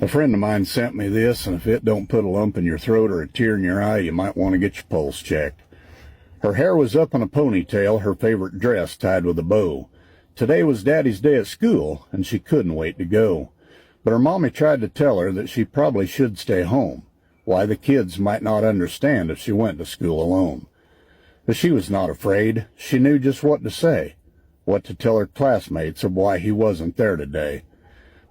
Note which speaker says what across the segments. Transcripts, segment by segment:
Speaker 1: A friend of mine sent me this, and if it don't put a lump in your throat or a tear in your eye, you might want to get your pulse checked. Her hair was up in a ponytail, her favorite dress tied with a bow. Today was Daddy's day at school, and she couldn't wait to go. But her mommy tried to tell her that she probably should stay home. Why, the kids might not understand if she went to school alone. But she was not afraid. She knew just what to say, what to tell her classmates of why he wasn't there today.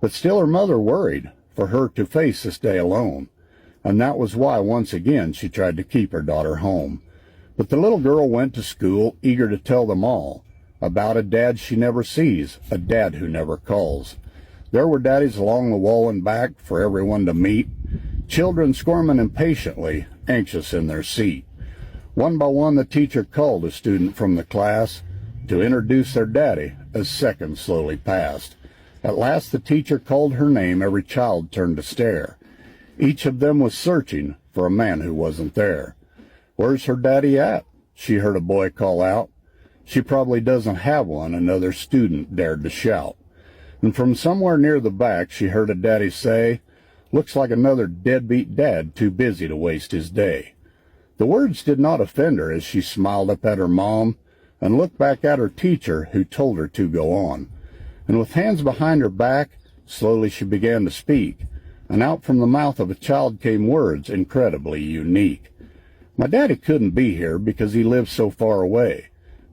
Speaker 1: But still her mother worried for her to face this day alone, and that was why once again she tried to keep her daughter home. But the little girl went to school eager to tell them all about a dad she never sees, a dad who never calls. There were daddies along the wall and back for everyone to meet, children squirming impatiently, anxious in their seat. One by one the teacher called a student from the class to introduce their daddy as seconds slowly passed. At last the teacher called her name. Every child turned to stare. Each of them was searching for a man who wasn't there. "Where's her daddy at?" she heard a boy call out. "She probably doesn't have one," another student dared to shout. And from somewhere near the back she heard a daddy say, "Looks like another deadbeat dad too busy to waste his day." The words did not offend her as she smiled up at her mom and looked back at her teacher who told her to go on. And with hands behind her back, slowly she began to speak, and out from the mouth of a child came words incredibly unique. "My daddy couldn't be here because he lives so far away,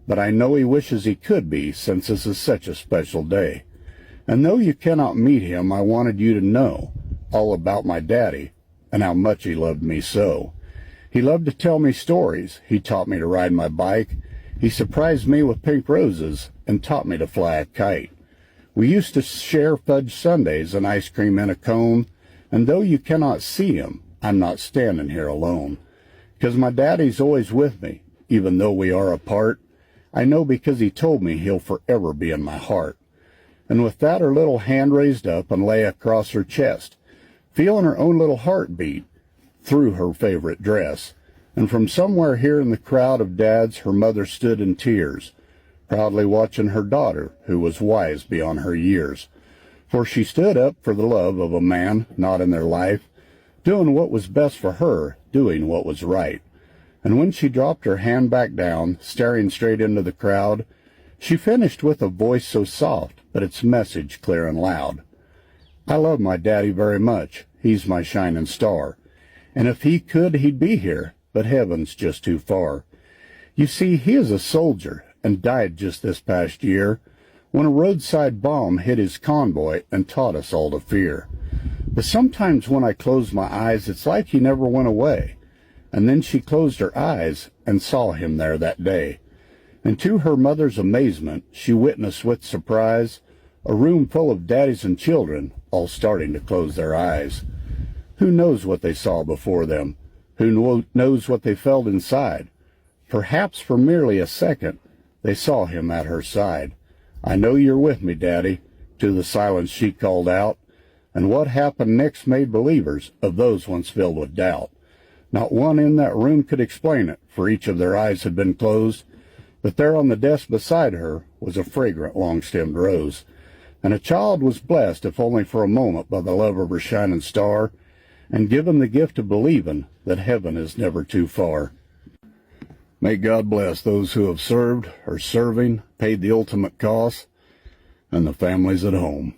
Speaker 1: but I know he wishes he could be since this is such a special day. And though you cannot meet him, I wanted you to know all about my daddy and how much he loved me so. He loved to tell me stories. He taught me to ride my bike. He surprised me with pink roses and taught me to fly a kite. We used to share fudge sundaes and ice cream in a cone, and though you cannot see him, I'm not standing here alone. 'Cause my daddy's always with me, even though we are apart. I know because he told me he'll forever be in my heart." And with that her little hand raised up and lay across her chest, feeling her own little heart beat through her favorite dress. And from somewhere here in the crowd of dads her mother stood in tears, proudly watching her daughter, who was wise beyond her years. For she stood up for the love of a man not in their life, doing what was best for her, doing what was right. And when she dropped her hand back down, staring straight into the crowd, she finished with a voice so soft, but its message clear and loud. "I love my daddy very much. He's my shining star. And if he could, he'd be here, but heaven's just too far. You see, he is a soldier and died just this past year when a roadside bomb hit his convoy and taught us all to fear. But sometimes when I close my eyes, it's like he never went away." And then she closed her eyes and saw him there that day. And to her mother's amazement, she witnessed with surprise a room full of daddies and children all starting to close their eyes. Who knows what they saw before them? Who knows what they felt inside? Perhaps for merely a second they saw him at her side. "I know you're with me, Daddy," to the silence she called out. And what happened next made believers of those once filled with doubt. Not one in that room could explain it, for each of their eyes had been closed. But there on the desk beside her was a fragrant long-stemmed rose. And a child was blessed, if only for a moment, by the love of her shining star, and given the gift of believing that heaven is never too far. May God bless those who have served, are serving, paid the ultimate cost, and the families at home.